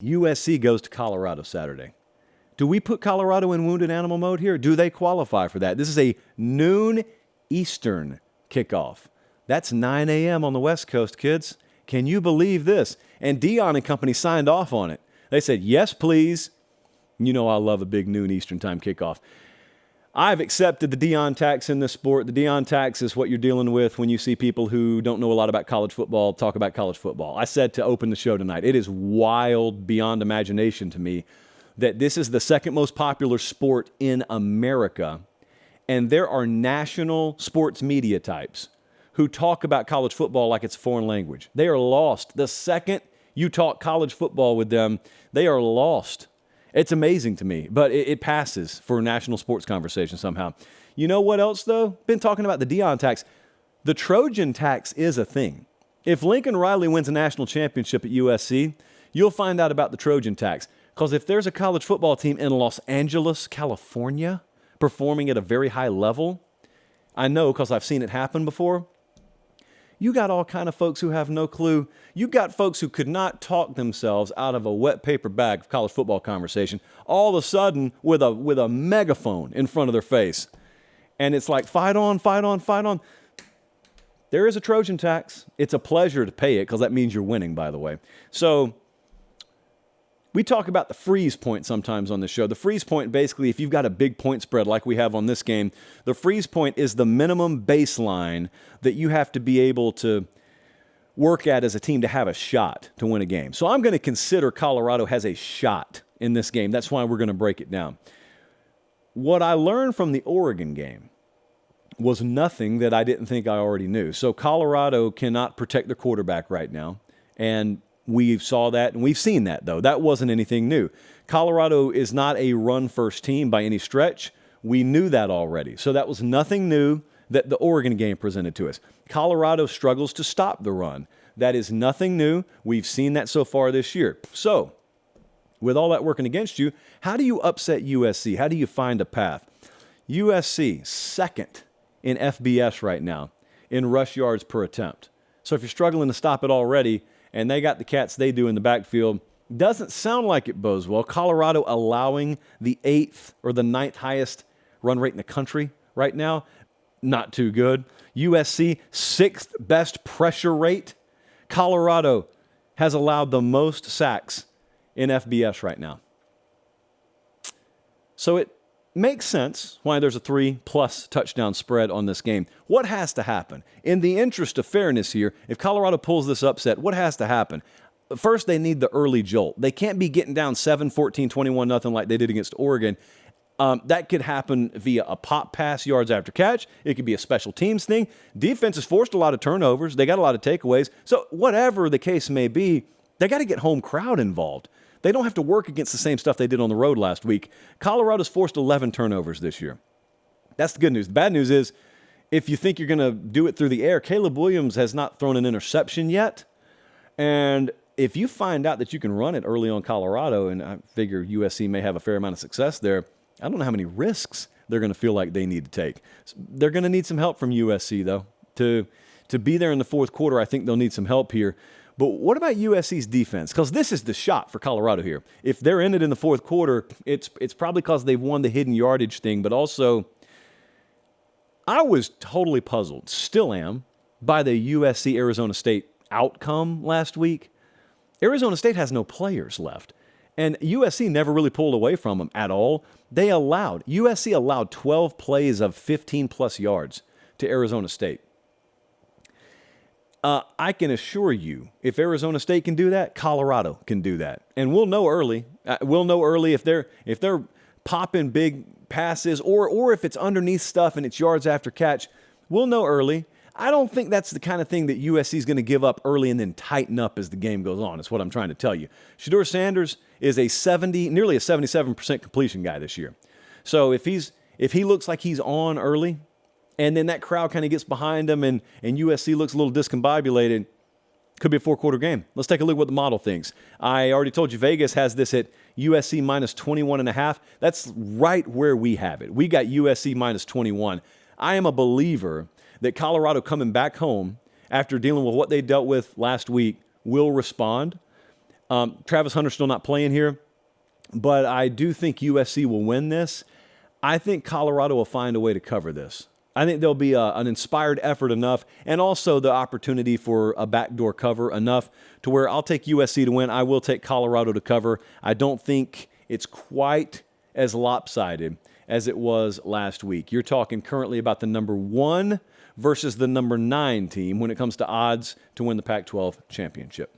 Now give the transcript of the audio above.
USC goes to Colorado Saturday. Do we put Colorado in wounded animal mode here? Do they qualify for that? This is a noon Eastern kickoff. That's 9 a.m. on the West Coast, kids. Can you believe this? And Dion and company signed off on it. They said, yes, please. You know I love a big noon Eastern time kickoff. I've accepted the Dion tax in this sport. The Dion tax is what you're dealing with when you see people who don't know a lot about college football talk about college football. I said to open the show tonight, it is wild beyond imagination to me that this is the second most popular sport in America, and there are national sports media types who talk about college football like it's a foreign language. They are lost. The second you talk college football with them, they are lost. It's amazing to me, but it passes for a national sports conversation somehow. You know what else, though? Been talking about the Dion tax. The Trojan tax is a thing. If Lincoln Riley wins a national championship at USC, you'll find out about the Trojan tax. Because if there's a college football team in Los Angeles, California, performing at a very high level, I know because I've seen it happen before, you got all kind of folks who have no clue. You got folks who could not talk themselves out of a wet paper bag of college football conversation, all of a sudden with a megaphone in front of their face. And it's like, fight on, fight on, fight on. There is a Trojan tax. It's a pleasure to pay it because that means you're winning, by the way. So we talk about the freeze point sometimes on the show. The freeze point, basically, if you've got a big point spread like we have on this game, the freeze point is the minimum baseline that you have to be able to work at as a team to have a shot to win a game. So I'm going to consider Colorado has a shot in this game. That's why we're going to break it down. What I learned from the Oregon game was nothing that I didn't think I already knew. So Colorado cannot protect their quarterback right now, and we saw that, and we've seen that, though. That wasn't anything new. Colorado is not a run-first team by any stretch. We knew that already. So that was nothing new that the Oregon game presented to us. Colorado struggles to stop the run. That is nothing new. We've seen that so far this year. So with all that working against you, how do you upset USC? How do you find a path? USC, second in FBS right now in rush yards per attempt. So if you're struggling to stop it already, and they got the cats they do in the backfield, doesn't sound like it bodes well. Colorado allowing the 8th or the 9th highest run rate in the country right now, not too good. USC, 6th best pressure rate. Colorado has allowed the most sacks in FBS right now. So it makes sense why there's a 3+ touchdown spread on this game. What has to happen? In the interest of fairness here, if Colorado pulls this upset, what has to happen? First, they need the early jolt. They can't be getting down 7, 14, 21, nothing like they did against Oregon. That could happen via a pop pass, yards after catch. It could be a special teams thing. Defense has forced a lot of turnovers. They got a lot of takeaways. So whatever the case may be, they got to get home crowd involved. They don't have to work against the same stuff they did on the road last week. Colorado's forced 11 turnovers this year. That's the good news. The bad news is, if you think you're going to do it through the air, Caleb Williams has not thrown an interception yet. And if you find out that you can run it early on Colorado, and I figure USC may have a fair amount of success there, I don't know how many risks they're going to feel like they need to take. They're going to need some help from USC, though. To be there in the fourth quarter, I think they'll need some help here. But what about USC's defense? Because this is the shot for Colorado here. If they're in it in the fourth quarter, it's probably because they've won the hidden yardage thing. But also, I was totally puzzled, still am, by the USC-Arizona State outcome last week. Arizona State has no players left. And USC never really pulled away from them at all. USC allowed 12 plays of 15-plus yards to Arizona State. I can assure you, if Arizona State can do that, Colorado can do that, and we'll know early. We'll know early if they're popping big passes, or if it's underneath stuff and it's yards after catch. We'll know early. I don't think that's the kind of thing that USC is going to give up early and then tighten up as the game goes on. Is what I'm trying to tell you. Shedeur Sanders is nearly a 77% completion guy this year. So if he looks like he's on early, and then that crowd kind of gets behind him, and USC looks a little discombobulated, could be a four-quarter game. Let's take a look at what the model thinks. I already told you Vegas has this at USC minus 21.5. That's right where we have it. We got USC minus 21. I am a believer that Colorado coming back home after dealing with what they dealt with last week will respond. Travis Hunter's still not playing here, but I do think USC will win this. I think Colorado will find a way to cover this. I think there'll be an inspired effort enough, and also the opportunity for a backdoor cover enough to where I'll take USC to win. I will take Colorado to cover. I don't think it's quite as lopsided as it was last week. You're talking currently about the number 1 versus the number 9 team when it comes to odds to win the Pac-12 championship.